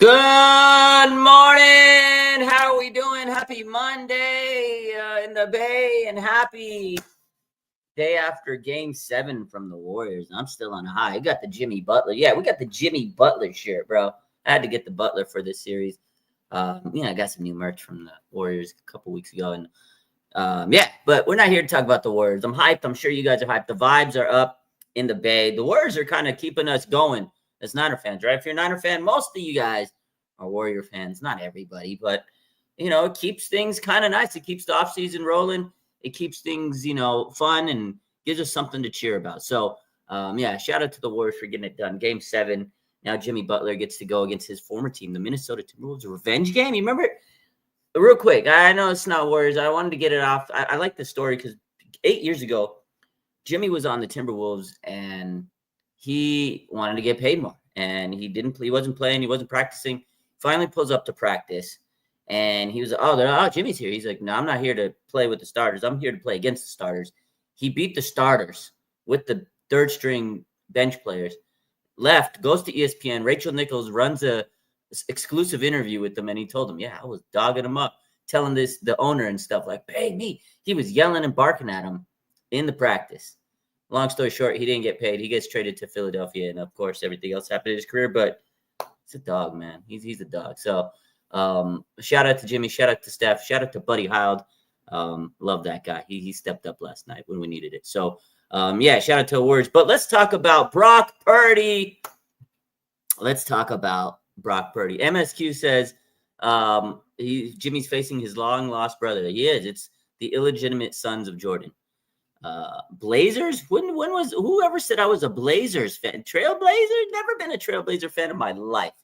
Good morning. How are we doing? Happy Monday in the Bay and happy day after Game 7 from the Warriors. I'm still on a high. I got the Jimmy Butler. Yeah, we got the Jimmy Butler shirt, bro. I had to get the Butler for this series. I got some new merch from the Warriors a couple weeks ago. And but we're not here to talk about the Warriors. I'm hyped. I'm sure you guys are hyped. The vibes are up in the Bay. The Warriors are kind of keeping us going as Niner fans, right? If you're a Niner fan, most of you guys are Warrior fans. Not everybody, but, it keeps things kind of nice. It keeps the offseason rolling. It keeps things, fun and gives us something to cheer about. So, shout out to the Warriors for getting it done. Game 7. Now Jimmy Butler gets to go against his former team, the Minnesota Timberwolves. A revenge game. You remember it? Real quick, I know it's not Warriors. I wanted to get it off. I like the story because 8 years ago, Jimmy was on the Timberwolves and he wanted to get paid more. And he wasn't playing, he wasn't practicing. Finally pulls up to practice. And he was like, Jimmy's here. He's like, no, I'm not here to play with the starters. I'm here to play against the starters. He beat the starters with the third string bench players. Left, goes to ESPN. Rachel Nichols runs a exclusive interview with them, and he told them, I was dogging him up, telling the owner and stuff like, pay me. He was yelling and barking at him in the practice. Long story short, he didn't get paid. He gets traded to Philadelphia, and of course, everything else happened in his career. But he's a dog, man. He's a dog. So shout out to Jimmy. Shout out to Steph. Shout out to Buddy Hield. Love that guy. He stepped up last night when we needed it. So shout out to the Warriors. But let's talk about Brock Purdy. MSQ says Jimmy's facing his long-lost brother. He is. It's the illegitimate sons of Jordan. Blazers? When was whoever said I was a Blazers fan? Trailblazers? Never been a Trailblazer fan in my life.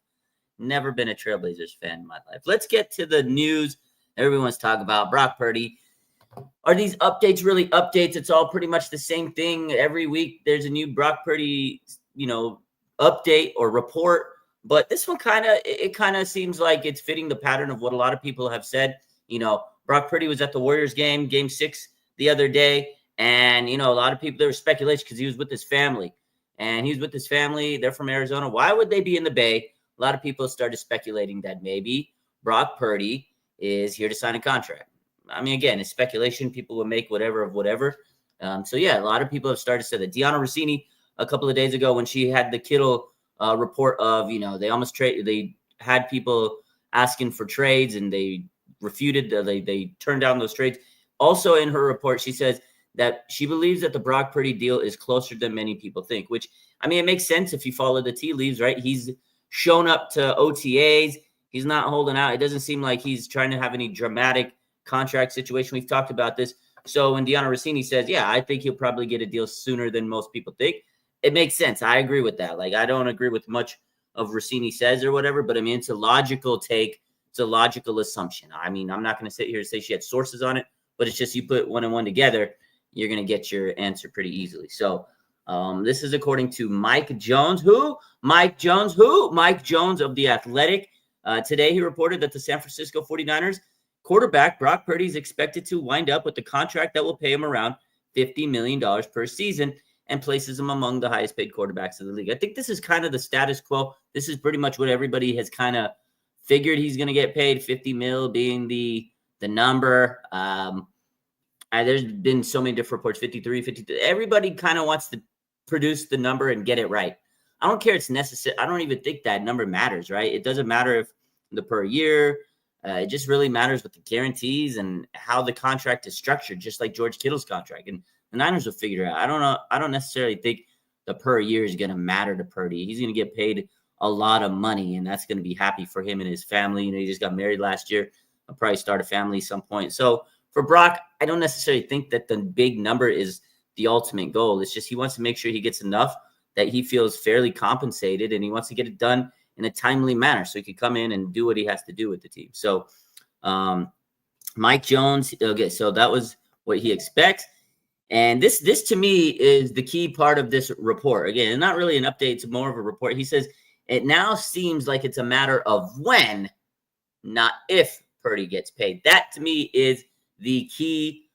Never been a Trailblazers fan in my life. Let's get to the news everyone's talking about. Brock Purdy. Are these updates really updates? It's all pretty much the same thing. Every week there's a new Brock Purdy, update or report. But this one kind of seems like it's fitting the pattern of what a lot of people have said. Brock Purdy was at the Warriors game 6, the other day. And, a lot of people, there was speculation because he was with his family. And he was with his family. They're from Arizona. Why would they be in the Bay? A lot of people started speculating that maybe Brock Purdy is here to sign a contract. I mean, again, it's speculation. People will make whatever of whatever. A lot of people have started to say that. Deanna Rossini, a couple of days ago when she had the Kittle report of, they almost they had people asking for trades and they refuted, they turned down those trades. Also in her report, she says that she believes that the Brock Purdy deal is closer than many people think, which, I mean, it makes sense if you follow the tea leaves, right? He's shown up to OTAs. He's not holding out. It doesn't seem like he's trying to have any dramatic contract situation. We've talked about this. So when Deanna Rossini says, I think he'll probably get a deal sooner than most people think, it makes sense. I agree with that. Like, I don't agree with much of Rossini says or whatever, but I mean, it's a logical take. It's a logical assumption. I mean, I'm not going to sit here and say she had sources on it, but it's just you put one and one together, you're going to get your answer pretty easily. So this is according to Mike Jones. Who? Mike Jones of The Athletic. Today he reported that the San Francisco 49ers quarterback Brock Purdy is expected to wind up with a contract that will pay him around $50 million per season and places him among the highest paid quarterbacks in the league. I think this is kind of the status quo. This is pretty much what everybody has kind of figured he's going to get paid, 50 mil being the number. There's been so many different reports, 53, 52. Everybody kind of wants to produce the number and get it right. I don't care it's necessary. I don't even think that number matters, right? It doesn't matter if the per year. It just really matters with the guarantees and how the contract is structured, just like George Kittle's contract. And the Niners will figure it out. I don't know. I don't necessarily think the per year is going to matter to Purdy. He's going to get paid a lot of money, and that's going to be happy for him and his family. He just got married last year. I'll probably start a family at some point. So for Brock, I don't necessarily think that the big number is the ultimate goal. It's just he wants to make sure he gets enough that he feels fairly compensated, and he wants to get it done in a timely manner so he can come in and do what he has to do with the team. So Mike Jones, okay, so that was what he expects. And this to me is the key part of this report. Again, not really an update, it's more of a report. He says, it now seems like it's a matter of when, not if Purdy gets paid. That to me is the key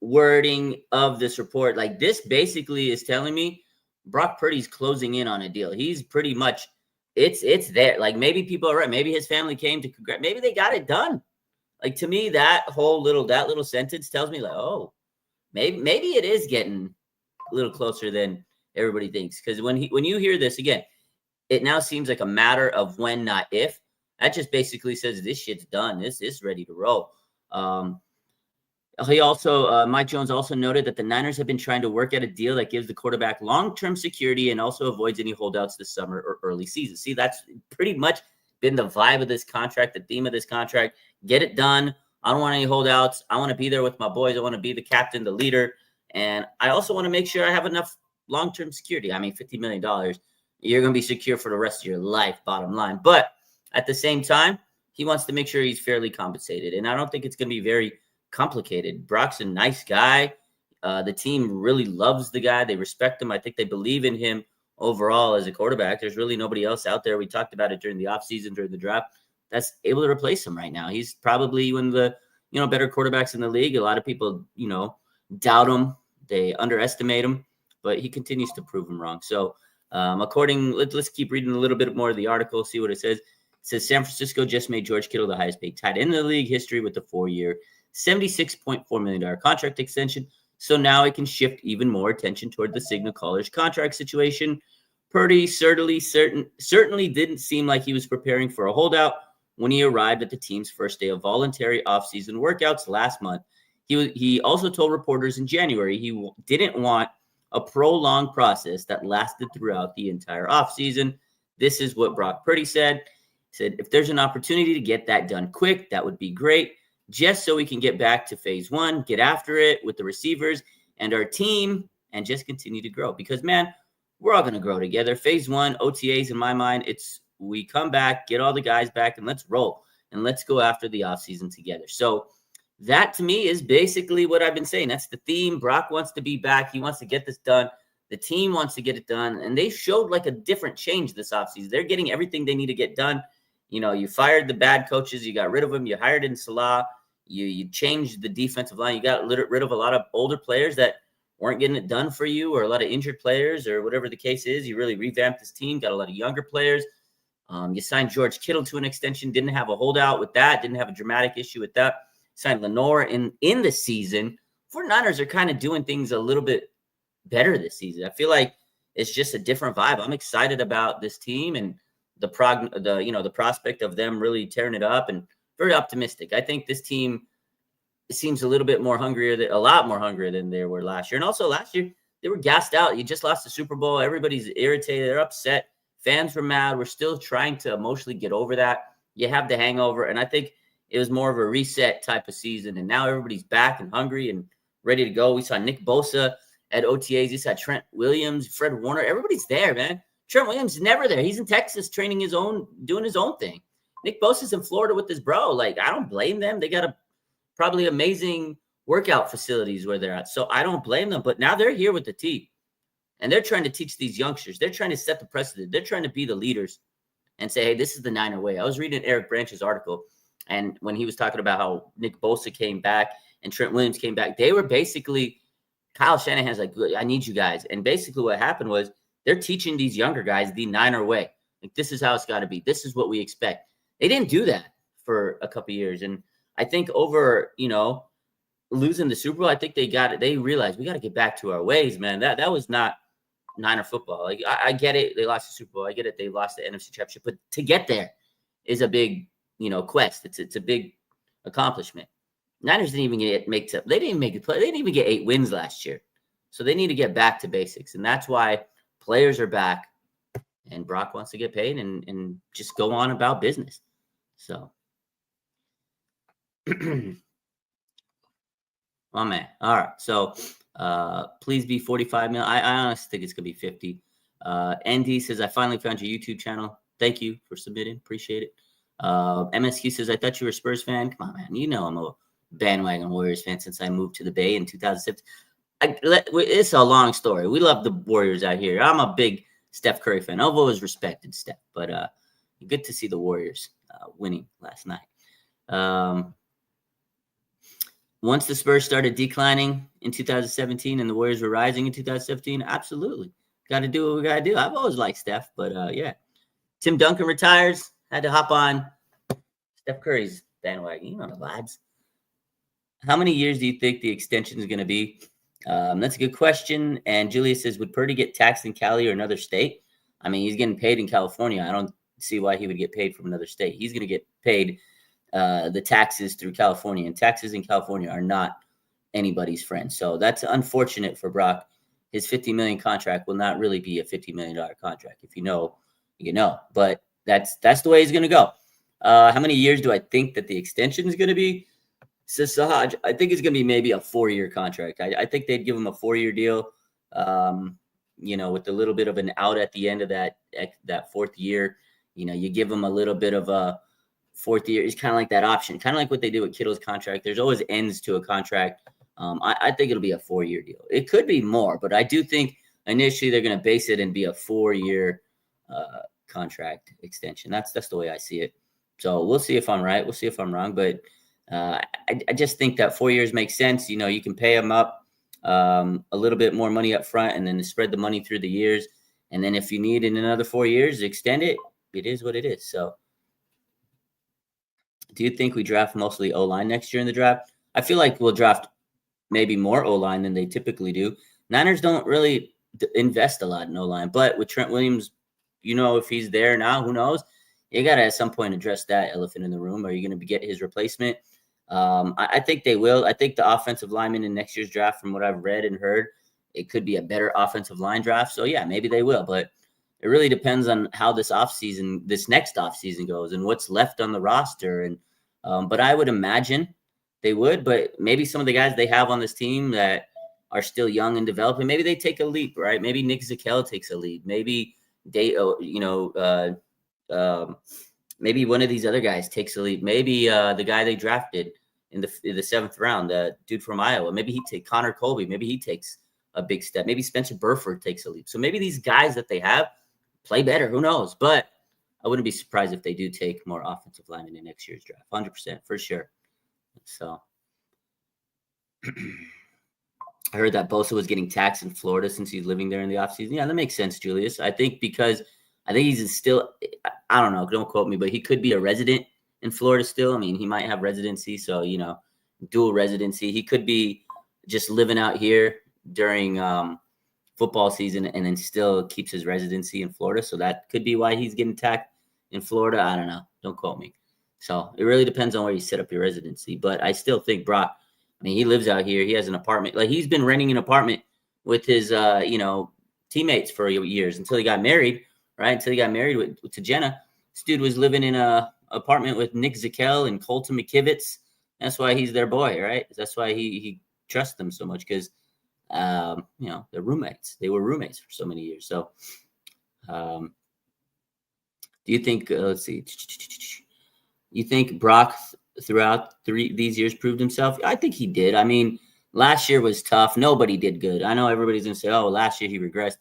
wording of this report. Like, this basically is telling me Brock Purdy's closing in on a deal. He's pretty much it's there. Like, maybe people are right. Maybe his family came to congratulate. Maybe they got it done. Like, to me, that little sentence tells me, like, oh, maybe it is getting a little closer than everybody thinks. Because when you hear this again, it now seems like a matter of when, not if. That just basically says this shit's done. This is ready to roll. He also, Mike Jones also noted that the Niners have been trying to work out a deal that gives the quarterback long-term security and also avoids any holdouts this summer or early season. See, that's pretty much been the vibe of this contract, the theme of this contract. Get it done. I don't want any holdouts. I want to be there with my boys. I want to be the captain, the leader. And I also want to make sure I have enough long-term security. I mean, $50 million, you're going to be secure for the rest of your life, bottom line. But at the same time, he wants to make sure he's fairly compensated. And I don't think it's going to be very complicated. Brock's a nice guy. The team really loves the guy. They respect him. I think they believe in him overall as a quarterback. There's really nobody else out there. We talked about it during the offseason, during the draft, that's able to replace him right now. He's probably one of the, better quarterbacks in the league. A lot of people, doubt him. They underestimate him, but he continues to prove them wrong. So let's keep reading a little bit more of the article, see what it says. It says San Francisco just made George Kittle the highest paid tight end in the league history with the 4-year, $76.4 million contract extension. So now it can shift even more attention toward the signal caller's contract situation. Purdy certainly didn't seem like he was preparing for a holdout when he arrived at the team's first day of voluntary offseason workouts last month. He also told reporters in January he didn't want a prolonged process that lasted throughout the entire offseason. This is what Brock Purdy said. He said, if there's an opportunity to get that done quick, that would be great, just so we can get back to phase one, get after it with the receivers and our team, and just continue to grow. Because, man, we're all going to grow together. Phase one, OTAs, in my mind, it's we come back, get all the guys back, and let's roll. And let's go after the offseason together. So that, to me, is basically what I've been saying. That's the theme. Brock wants to be back. He wants to get this done. The team wants to get it done. And they showed like a different change this offseason. They're getting everything they need to get done. You fired the bad coaches. You got rid of them. You hired in Salah. You changed the defensive line. You got rid of a lot of older players that weren't getting it done for you, or a lot of injured players, or whatever the case is. You really revamped this team, got a lot of younger players. You signed George Kittle to an extension, didn't have a holdout with that, didn't have a dramatic issue with that. Signed Lenore in the season. 49ers are kind of doing things a little bit better this season. I feel like it's just a different vibe. I'm excited about this team and the prospect of them really tearing it up, and very optimistic. I think this team seems a lot more hungrier than they were last year. And also last year, they were gassed out. You just lost the Super Bowl. Everybody's irritated. They're upset. Fans were mad. We're still trying to emotionally get over that. You have the hangover. And I think it was more of a reset type of season. And now everybody's back and hungry and ready to go. We saw Nick Bosa at OTAs. We saw Trent Williams, Fred Warner. Everybody's there, man. Trent Williams is never there. He's in Texas doing his own thing. Nick Bosa's in Florida with his bro. Like, I don't blame them. They got probably amazing workout facilities where they're at. So I don't blame them. But now they're here with the team. And they're trying to teach these youngsters. They're trying to set the precedent. They're trying to be the leaders and say, hey, this is the Niner way. I was reading Eric Branch's article, and when he was talking about how Nick Bosa came back and Trent Williams came back, they were basically, Kyle Shanahan's like, I need you guys. And basically what happened was they're teaching these younger guys the Niner way. Like, this is how it's got to be. This is what we expect. They didn't do that for a couple of years. And I think over, losing the Super Bowl, I think they realized we got to get back to our ways, man. That was not Niner football. Like, I get it. They lost the Super Bowl. I get it. They lost the NFC Championship. But to get there is a big, quest. It's a big accomplishment. Niners didn't even they didn't even make it play. They didn't even get 8 wins last year. So they need to get back to basics. And that's why players are back. And Brock wants to get paid and just go on about business. So, oh man. All right. So, please be 45 million. I honestly think it's gonna be 50. ND says, I finally found your YouTube channel. Thank you for submitting. Appreciate it. MSQ says, I thought you were a Spurs fan. Come on, man. I'm a bandwagon Warriors fan since I moved to the Bay in 2007. It's a long story. We love the Warriors out here. I'm a big Steph Curry fan. I've always respected Steph, but good to see the Warriors winning last night. Once the Spurs started declining in 2017 and the Warriors were rising in 2017, absolutely. Got to do what we got to do. I've always liked Steph, but yeah. Tim Duncan retires. Had to hop on Steph Curry's bandwagon. You know the lads. How many years do you think the extension is going to be? That's a good question. And Julius says, would Purdy get taxed in Cali or another state? I mean, he's getting paid in California. I don't see why he would get paid from another state. He's going to get paid the taxes through California, and taxes in California are not anybody's friend. So that's unfortunate for Brock. His $50 million contract will not really be a $50 million contract. If you know, you know. But that's the way he's going to go. How many years do I think that the extension is going to be? Says Sahaj, I think it's going to be maybe a 4-year contract. I think they'd give him a 4-year deal, with a little bit of an out at the end of that fourth year. You give him a little bit of a fourth year. It's kind of like that option, kind of like what they do with Kittle's contract. There's always ends to a contract. I think it'll be a 4-year deal. It could be more, but I do think initially they're going to base it and be a 4-year contract extension. That's the way I see it. So we'll see if I'm right. We'll see if I'm wrong, but I just think that 4 years makes sense. You can pay them up a little bit more money up front and then spread the money through the years. And then if you need in another 4 years, extend it. It is what it is. So do you think we draft mostly O-line next year in the draft? I feel like we'll draft maybe more O-line than they typically do. Niners don't really invest a lot in O-line, but with Trent Williams, if he's there now, who knows? You got to at some point address that elephant in the room. Are you going to get his replacement? I think they will. I think the offensive lineman in next year's draft, from what I've read and heard, it could be a better offensive line draft. So, yeah, maybe they will. But it really depends on how this next offseason goes and what's left on the roster. And but I would imagine they would. But maybe some of the guys they have on this team that are still young and developing, maybe they take a leap, right? Maybe Nick Zakelj takes a leap. Maybe maybe one of these other guys takes a leap. Maybe the guy they drafted in the 7th round, the dude from Iowa, maybe he takes Connor Colby. Maybe he takes a big step. Maybe Spencer Burford takes a leap. So maybe these guys that they have play better. Who knows? But I wouldn't be surprised if they do take more offensive linemen in next year's draft. 100% for sure. So I heard that Bosa was getting taxed in Florida since he's living there in the offseason. Yeah, that makes sense, Julius. I think he's still, I don't know, don't quote me, but he could be a resident in Florida still. I mean, he might have residency, so, dual residency. He could be just living out here during football season and then still keeps his residency in Florida. So that could be why he's getting taxed in Florida. I don't know. Don't quote me. So it really depends on where you set up your residency. But I still think Brock, he lives out here. He has an apartment. Like, he's been renting an apartment with his, teammates for years until he got married. Right, until he got married to Jenna. This dude was living in a apartment with Nick Zakelj and Colton McKivitz. That's why he's their boy, right? That's why he trusts them so much, because they're roommates. They were roommates for so many years. So, do you think? Let's see. You think Brock throughout these years proved himself? I think he did. I mean, last year was tough. Nobody did good. I know everybody's gonna say, "Oh, last year he regressed."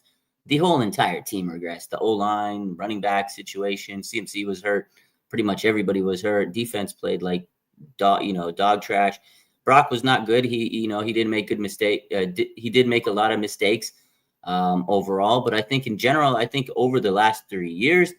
The whole entire team regressed. The O-line, running back situation, CMC was hurt. Pretty much everybody was hurt. Defense played like dog trash. Brock was not good. He didn't make good mistake. He did make a lot of mistakes overall, but I think in general, over the last 3 years,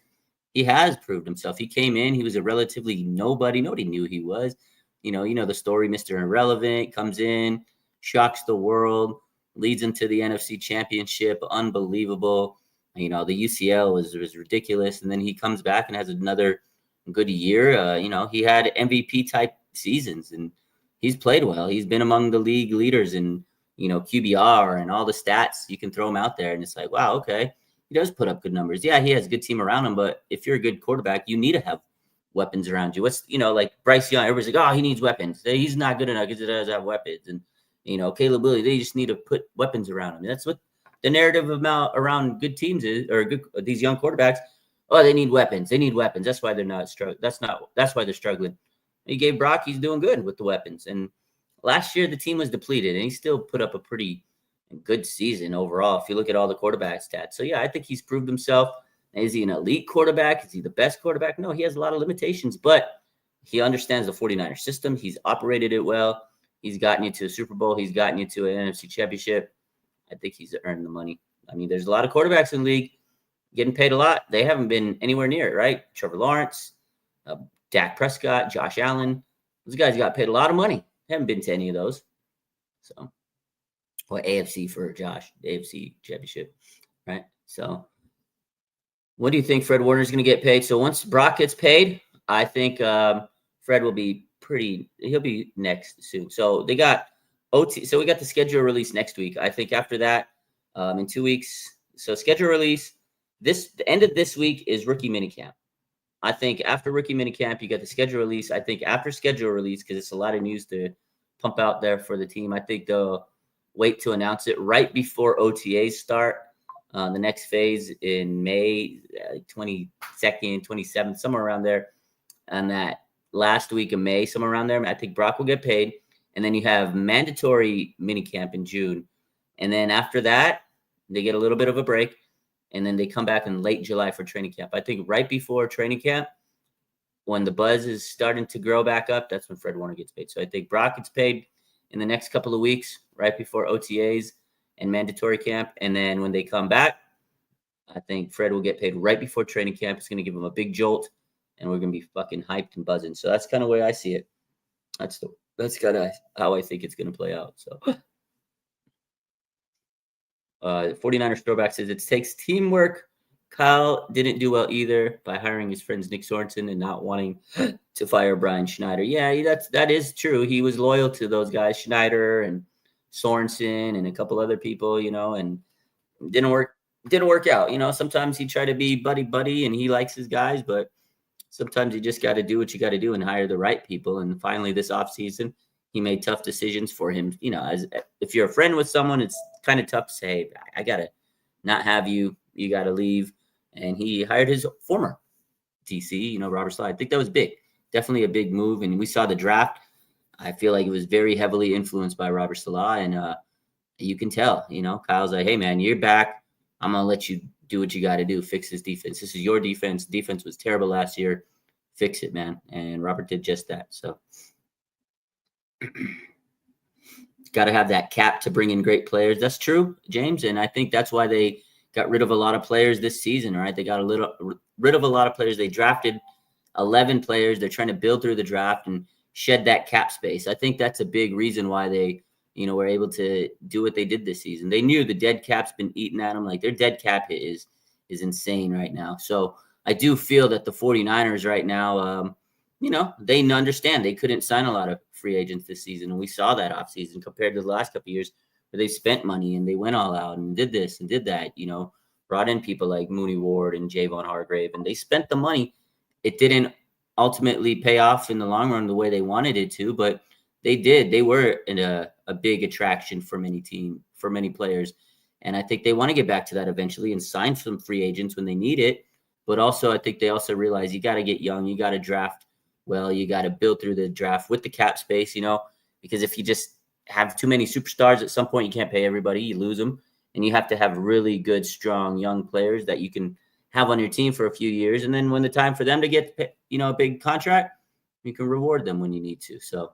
he has proved himself. He came in, he was a relatively nobody. Nobody knew he was. The story, Mr. Irrelevant, comes in, shocks the world, leads into the NFC Championship. Unbelievable. The UCL was ridiculous. And then he comes back and has another good year. He had MVP type seasons and he's played well. He's been among the league leaders in, QBR and all the stats. You can throw him out there and it's like, wow, okay. He does put up good numbers. Yeah, he has a good team around him, but if you're a good quarterback, you need to have weapons around you. Like Bryce Young, everybody's like, oh, he needs weapons. He's not good enough because he doesn't have weapons. And Caleb Williams, they just need to put weapons around him. That's what the narrative around good teams is, or these young quarterbacks. Oh, they need weapons. They need weapons. That's why they're not struggling. That's why they're struggling. He gave Brock, he's doing good with the weapons. And last year the team was depleted, and he still put up a pretty good season overall if you look at all the quarterback stats. So yeah, I think he's proved himself. Is he an elite quarterback? Is he the best quarterback? No, he has a lot of limitations, but he understands the 49er system. He's operated it well. He's gotten you to a Super Bowl. He's gotten you to an NFC Championship. I think he's earned the money. I mean, there's a lot of quarterbacks in the league. getting paid a lot. They haven't been anywhere near it, right? Trevor Lawrence, Dak Prescott, Josh Allen. Those guys got paid a lot of money. Haven't been to any of those. So, well, AFC for Josh, AFC championship, right? So, what do you think Fred Warner's going to get paid? So once Brock gets paid, I think Fred will be he'll be next soon. So they got OT. So we got the schedule release next week. I think after that, in 2 weeks. So schedule release, the end of this week is rookie minicamp. I think after rookie minicamp, you got the schedule release. I think after schedule release, because it's a lot of news to pump out there for the team, I think they'll wait to announce it right before OTAs start. The next phase in May, 22nd, 27th, somewhere around there. And that last week of May, somewhere around there, I think Brock will get paid. And then you have mandatory minicamp in June. And then after that, they get a little bit of a break. And then they come back in late July for training camp. I think right before training camp, when the buzz is starting to grow back up, that's when Fred Warner gets paid. So I think Brock gets paid in the next couple of weeks, right before OTAs and mandatory camp. And then when they come back, I think Fred will get paid right before training camp. It's going to give him a big jolt, and we're going to be fucking hyped and buzzing. So that's kind of the way I see it. That's kind of how I think it's going to play out. So 49ers throwback says, it takes teamwork. Kyle didn't do well either by hiring his friends Nick Sorensen and not wanting to fire Brian Schneider. Yeah, that is true. He was loyal to those guys, Schneider and Sorensen and a couple other people, and didn't work out. Sometimes he tried to be buddy and he likes his guys, but sometimes you just got to do what you got to do and hire the right people. And finally this offseason, he made tough decisions for him. As if you're a friend with someone, it's kind of tough to say, hey, I got to not have you. You got to leave. And he hired his former DC, Robert Saleh. I think that was big. Definitely a big move. And we saw the draft. I feel like it was very heavily influenced by Robert Saleh. And you can tell, Kyle's like, hey, man, you're back. I'm going to let you do what you got to do. Fix this defense. This is your defense. Defense was terrible last year. Fix it, man. And Robert did just that. So got to have that cap to bring in great players. That's true, James. And I think that's why they got rid of a lot of players this season, right? They got rid of a lot of players. They drafted 11 players. They're trying to build through the draft and shed that cap space. I think that's a big reason why they, were able to do what they did this season. They knew the dead cap's been eating at them. Like their dead cap hit is insane right now. So I do feel that the 49ers right now, they understand they couldn't sign a lot of free agents this season. And we saw that offseason compared to the last couple of years where they spent money and they went all out and did this and did that, brought in people like Mooney Ward and Javon Hargrave, and they spent the money. It didn't ultimately pay off in the long run the way they wanted it to, but they did. They were in a big attraction for many players. And I think they want to get back to that eventually and sign some free agents when they need it. But also, I think they also realize you got to get young. You got to draft well. You got to build through the draft with the cap space, because if you just have too many superstars at some point, you can't pay everybody. You lose them. And you have to have really good, strong, young players that you can have on your team for a few years. And then when the time for them to get, a big contract, you can reward them when you need to. So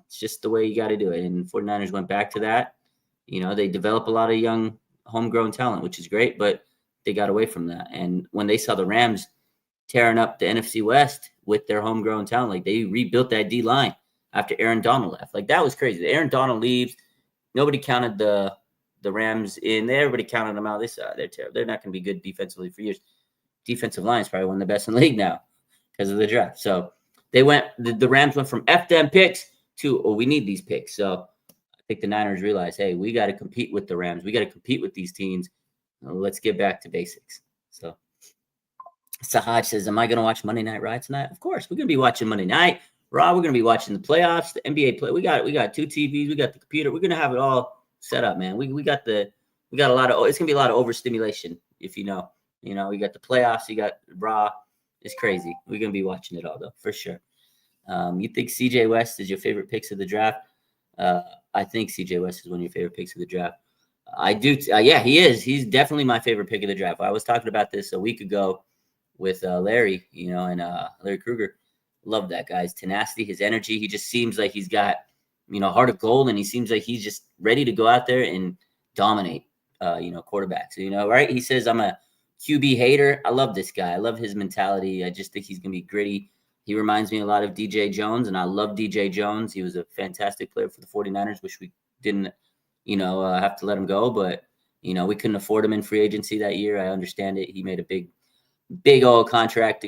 it's just the way you got to do it. And 49ers went back to that. They develop a lot of young homegrown talent, which is great, but they got away from that. And when they saw the Rams tearing up the NFC West with their homegrown talent, like they rebuilt that D line after Aaron Donald left. Like that was crazy. Aaron Donald leaves. Nobody counted the Rams in there. Everybody counted them out. They saw they're terrible. They're not going to be good defensively for years. Defensive line is probably one of the best in the league now because of the draft. So the Rams went from F them picks to, we need these picks. So I think the Niners realized, hey, we got to compete with the Rams. We got to compete with these teams. Let's get back to basics. So Sahaj says, am I going to watch Monday Night Raw tonight? Of course. We're going to be watching Monday Night Raw. We're going to be watching the playoffs, the NBA play. We got 2 TVs. We got the computer. We're going to have it all set up, man. We got a lot of, it's going to be a lot of overstimulation, if we got the playoffs, you got Raw. It's crazy. We're going to be watching it all, though, for sure. You think CJ West is your favorite picks of the draft? I think CJ West is one of your favorite picks of the draft. I do. Yeah, he is. He's definitely my favorite pick of the draft. I was talking about this a week ago with Larry, and Larry Kruger. Love that guy's tenacity, his energy. He just seems like he's got, heart of gold, and he seems like he's just ready to go out there and dominate, quarterbacks. Right? He says, I'm a QB hater. I love this guy. I love his mentality. I just think he's going to be gritty. He reminds me a lot of DJ Jones, and I love DJ Jones. He was a fantastic player for the 49ers. Wish we didn't, have to let him go, but, we couldn't afford him in free agency that year. I understand it. He made a big old contract,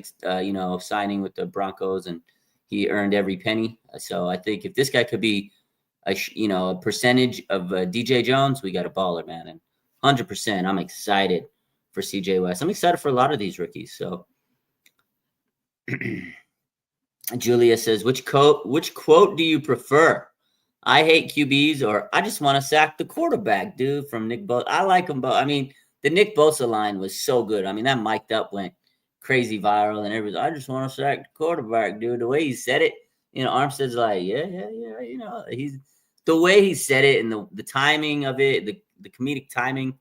signing with the Broncos, and he earned every penny. So I think if this guy could be a percentage of DJ Jones, we got a baller, man. And 100%, I'm excited for CJ West. I'm excited for a lot of these rookies. So Julia says, which quote do you prefer? I hate QBs, or I just want to sack the quarterback, dude, from Nick Bosa. I like them both. I mean, the Nick Bosa line was so good. I mean, that mic'd up went crazy viral, and everybody's, I just want to sack the quarterback, dude. The way he said it, Armstead's like, yeah. He's the way he said it, and the timing of it, the comedic timing,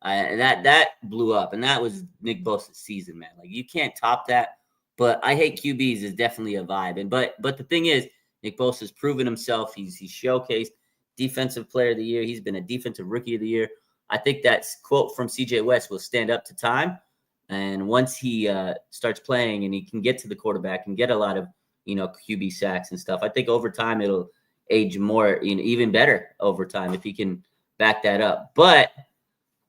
and that blew up. And that was Nick Bosa's season, man. Like, you can't top that. But I hate QBs is definitely a vibe. And but the thing is, Nick Bosa's proven himself. He's showcased defensive player of the year. He's been a defensive rookie of the year. I think that quote from CJ West will stand up to time. And once he starts playing and he can get to the quarterback and get a lot of, QB sacks and stuff, I think over time it'll age more, even better over time if he can back that up. But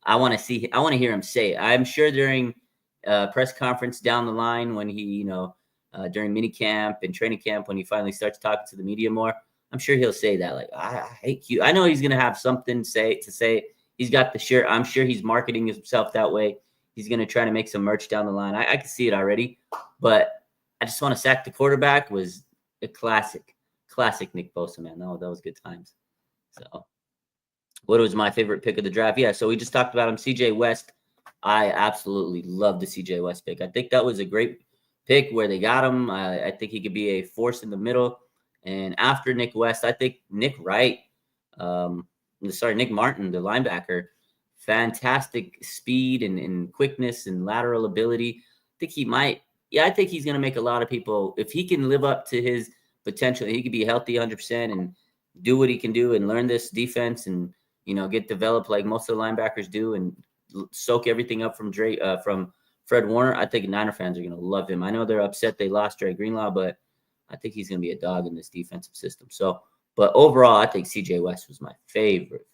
I want to hear him say it. I'm sure during press conference down the line when he, during mini camp and training camp, when he finally starts talking to the media more, I'm sure he'll say that, like, I hate you. I know he's going to have something to say. He's got the shirt. I'm sure he's marketing himself that way. He's going to try to make some merch down the line. I can see it already, but I just want to sack the quarterback was a classic Nick Bosa, man. No, that was good times. So what was my favorite pick of the draft? Yeah, so we just talked about him, CJ West. I absolutely love the CJ West pick. I think that was a great pick where they got him. I think he could be a force in the middle. And after Nick West, I think Nick Martin, the linebacker, fantastic speed and quickness and lateral ability. I think he's going to make a lot of people, if he can live up to his potential, he could be healthy 100% and do what he can do and learn this defense and, get developed like most of the linebackers do and soak everything up from Fred Warner. I think Niner fans are going to love him. I know they're upset they lost Dre Greenlaw, but I think he's going to be a dog in this defensive system. So, but overall, I think CJ West was my favorite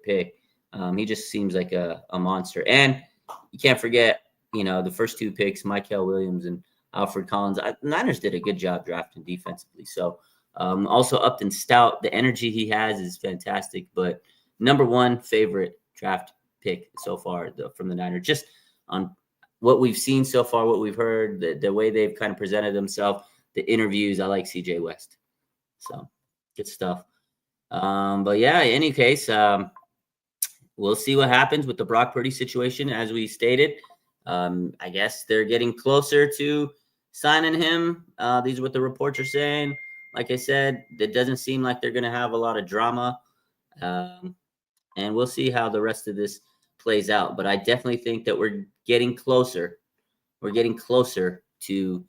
pick. He just seems like a monster. And you can't forget, the first two picks, Michael Williams and Alfred Collins. Niners did a good job drafting defensively. So also Upton Stout, the energy he has is fantastic. But number one favorite draft pick so far from the Niners, just on what we've seen so far, what we've heard, the way they've kind of presented themselves, the interviews. I like CJ West. So good stuff. But yeah, in any case, we'll see what happens with the Brock Purdy situation. As we stated, I guess they're getting closer to signing him. These are what the reports are saying. Like I said, it doesn't seem like they're going to have a lot of drama. And we'll see how the rest of this plays out. But I definitely think that we're getting closer. We're getting closer to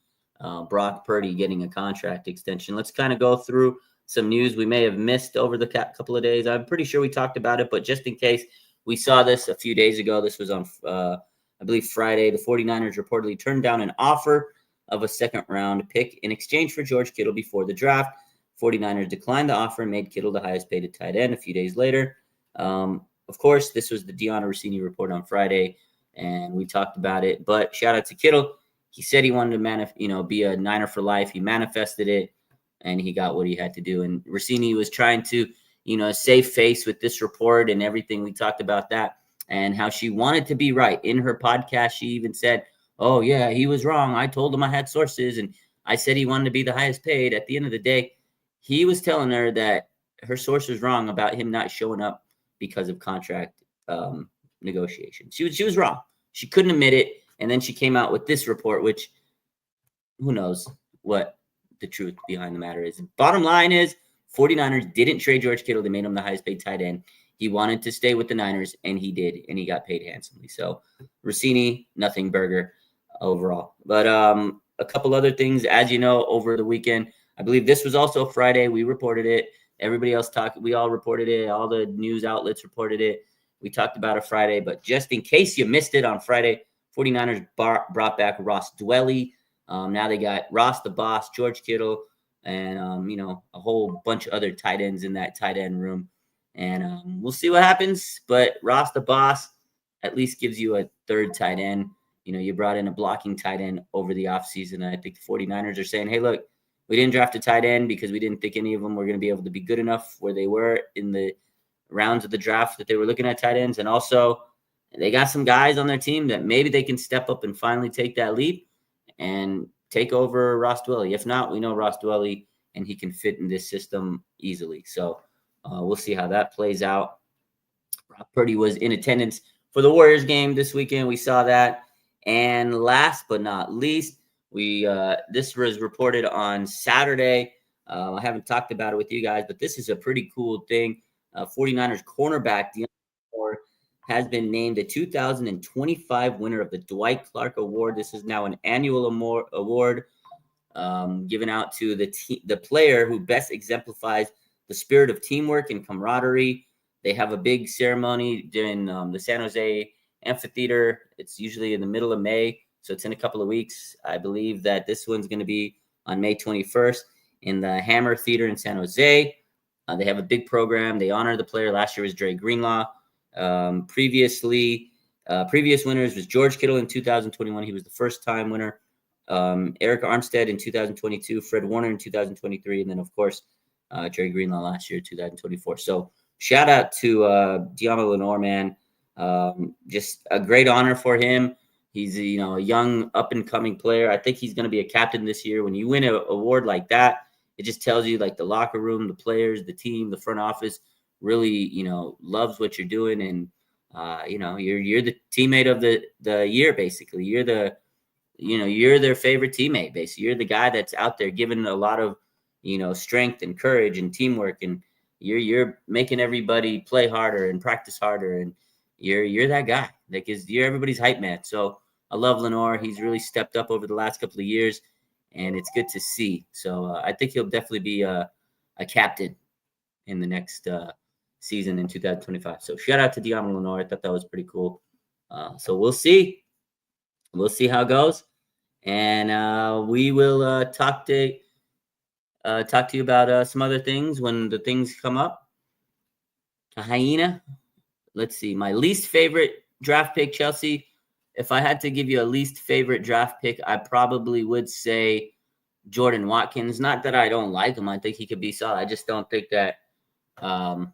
Brock Purdy getting a contract extension. Let's kind of go through some news we may have missed over the couple of days. I'm pretty sure we talked about it, but just in case, we saw this a few days ago. This was on, I believe, Friday. The 49ers reportedly turned down an offer of a second-round pick in exchange for George Kittle before the draft. 49ers declined the offer and made Kittle the highest-paid tight end a few days later. Of course, this was the Deanna Rossini report on Friday, and we talked about it. But shout out to Kittle. He said he wanted to be a Niner for life. He manifested it, and he got what he had to do. And Rossini was trying to, save face with this report and everything. We talked about that and how she wanted to be right. In her podcast, she even said, oh, yeah, he was wrong. I told him I had sources, and I said he wanted to be the highest paid. At the end of the day, he was telling her that her source was wrong about him not showing up because of contract negotiations. She was wrong. She couldn't admit it. And then she came out with this report, which who knows what the truth behind the matter is. Bottom line is 49ers didn't trade George Kittle. They made him the highest paid tight end. He wanted to stay with the Niners, and he did, and he got paid handsomely. So Rossini, nothing burger overall. But a couple other things, as you know, over the weekend, I believe this was also Friday. We reported it. Everybody else we all reported it. All the news outlets reported it. We talked about it Friday, but just in case you missed it on Friday, 49ers brought back Ross Dwelly. Now they got Ross the Boss, George Kittle, and a whole bunch of other tight ends in that tight end room. And we'll see what happens. But Ross the Boss at least gives you a third tight end. You brought in a blocking tight end over the offseason. I think the 49ers are saying, hey, look, we didn't draft a tight end because we didn't think any of them were going to be able to be good enough where they were in the rounds of the draft that they were looking at tight ends. And also, they got some guys on their team that maybe they can step up and finally take that leap and take over Ross Dwelly. If not, we know Ross Dwelly, and he can fit in this system easily. So we'll see how that plays out. Brock Purdy was in attendance for the Warriors game this weekend. We saw that. And last but not least, this was reported on Saturday. I haven't talked about it with you guys, but this is a pretty cool thing. 49ers cornerback Deion Moore has been named the 2025 winner of the Dwight Clark Award. This is now an annual award given out to the player who best exemplifies the spirit of teamwork and camaraderie. They have a big ceremony during the San Jose Amphitheater. It's usually in the middle of May, so it's in a couple of weeks. I believe that this one's going to be on May 21st in the Hammer Theater in San Jose. They have a big program. They honor the player. Last year was Dre Greenlaw. Previous winners was George Kittle in 2021. He was the first-time winner. Eric Armstead in 2022. Fred Warner in 2023. And then, of course, Dre Greenlaw last year, 2024. So shout out to Deommodore Lenoir, man. Just a great honor for him. He's a young up-and-coming player. I think he's going to be a captain this year. When you win an award like that, it just tells you like the locker room, the players, the team, the front office really, loves what you're doing. And, you're the teammate of the year, basically. You're their favorite teammate, basically. You're the guy that's out there giving a lot of, strength and courage and teamwork. And you're making everybody play harder and practice harder. And you're that guy. Like, you're everybody's hype man. So I love Lenoir. He's really stepped up over the last couple of years. And it's good to see. So I think he'll definitely be a captain in the next season in 2025. So shout out to Deommodore Lenoir. I thought that was pretty cool. So we'll see. We'll see how it goes. And we will talk to you about some other things when the things come up. A hyena. Let's see. My least favorite draft pick, Chelsea. If I had to give you a least favorite draft pick, I probably would say Jordan Watkins. Not that I don't like him. I think he could be solid. I just don't think that I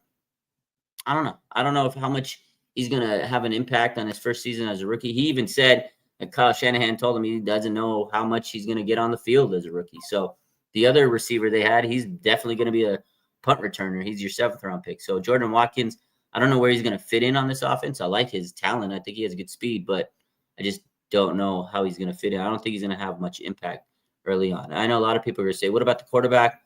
don't know. I don't know how much he's going to have an impact on his first season as a rookie. He even said that Kyle Shanahan told him he doesn't know how much he's going to get on the field as a rookie. So the other receiver they had, he's definitely going to be a punt returner. He's your 7th-round pick. So Jordan Watkins, I don't know where he's going to fit in on this offense. I like his talent. I think he has good speed, but I just don't know how he's going to fit in. I don't think he's going to have much impact early on. I know a lot of people are going to say, what about the quarterback?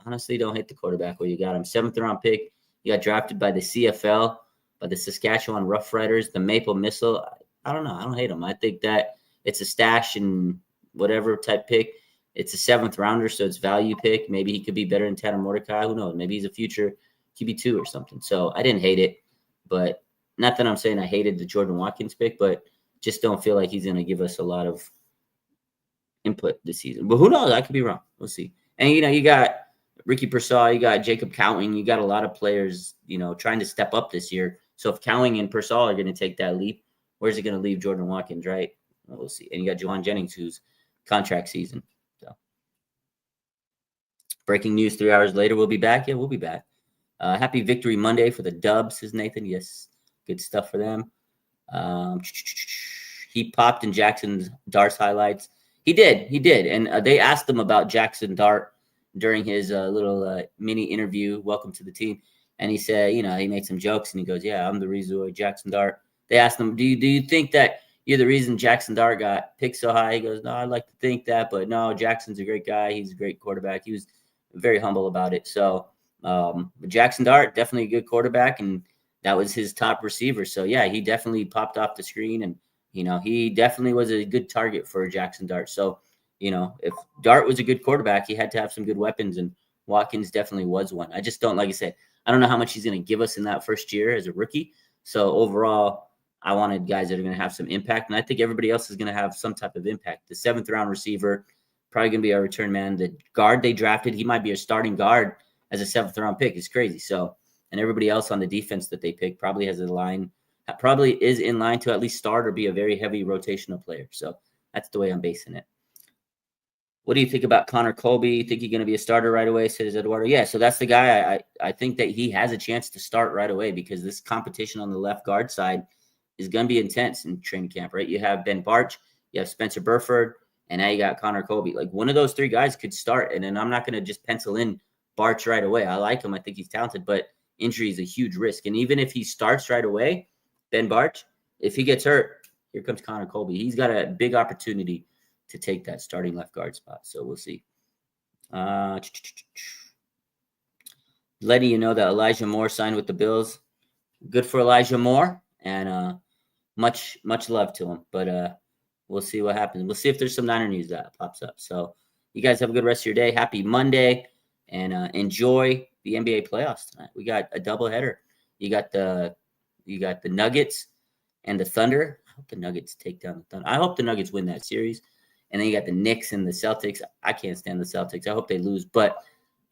Honestly, don't hate the quarterback where you got him. 7th-round pick. He got drafted by the CFL, by the Saskatchewan Roughriders, the Maple Missile. I don't know. I don't hate him. I think that it's a stash and whatever type pick. It's a 7th-rounder, so it's value pick. Maybe he could be better than Tanner Mordecai. Who knows? Maybe he's a future QB2 or something. So I didn't hate it, but not that I'm saying I hated the Jordan Watkins pick, but just don't feel like he's going to give us a lot of input this season. But who knows? I could be wrong. We'll see. And, you got Ricky Pearsall, you got Jacob Cowing, you got a lot of players, trying to step up this year. So if Cowing and Pearsall are going to take that leap, where's it going to leave Jordan Watkins, right? Well, we'll see. And you got Juwan Jennings, who's contract season. So breaking news 3 hours later, we'll be back. Yeah, we'll be back. Happy Victory Monday for the Dubs, says Nathan. Yes, good stuff for them. He popped in Jackson Dart's highlights. He did. And they asked him about Jackson Dart during his little mini interview, welcome to the team. And he said, he made some jokes and he goes, yeah, I'm the reason why Jackson Dart. They asked him, do you think that you're the reason Jackson Dart got picked so high? He goes, no, I'd like to think that, but no, Jackson's a great guy. He's a great quarterback. He was very humble about it. So Jackson Dart, definitely a good quarterback, and that was his top receiver. So, yeah, he definitely popped off the screen, and, he definitely was a good target for Jackson Dart. So, if Dart was a good quarterback, he had to have some good weapons, and Watkins definitely was one. I just don't, like I said, I don't know how much he's going to give us in that first year as a rookie. So, overall, I wanted guys that are going to have some impact, and I think everybody else is going to have some type of impact. The 7th-round receiver, probably going to be our return man. The guard they drafted, he might be a starting guard as a 7th-round pick. It's crazy. So, and everybody else on the defense that they pick probably has a line, probably is in line to at least start or be a very heavy rotational player. So that's the way I'm basing it. What do you think about Connor Colby? You think he's going to be a starter right away, says Eduardo? Yeah, so that's the guy. I think that he has a chance to start right away because this competition on the left guard side is going to be intense in training camp, right? You have Ben Barch, you have Spencer Burford, and now you got Connor Colby. Like one of those 3 guys could start, and then I'm not going to just pencil in Barch right away. I like him. I think he's talented, but injury is a huge risk. And even if he starts right away, Ben Barch, if he gets hurt, here comes Connor Colby. He's got a big opportunity to take that starting left guard spot. So we'll see. Letting you know that Elijah Moore signed with the Bills. Good for Elijah Moore, and much love to him. But we'll see what happens. We'll see if there's some Niner news that pops up. So you guys have a good rest of your day. Happy Monday, and enjoy the NBA playoffs tonight. We got a doubleheader. You got the Nuggets and the Thunder. I hope the Nuggets take down the Thunder. I hope the Nuggets win that series. And then you got the Knicks and the Celtics. I can't stand the Celtics. I hope they lose, but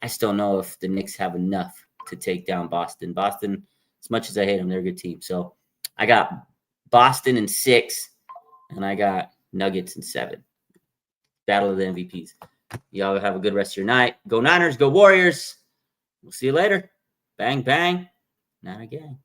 I still know if the Knicks have enough to take down Boston. Boston, as much as I hate them, they're a good team. So I got Boston in 6, and I got Nuggets in 7. Battle of the MVPs. Y'all have a good rest of your night. Go Niners, go Warriors. We'll see you later. Bang, bang. Not again.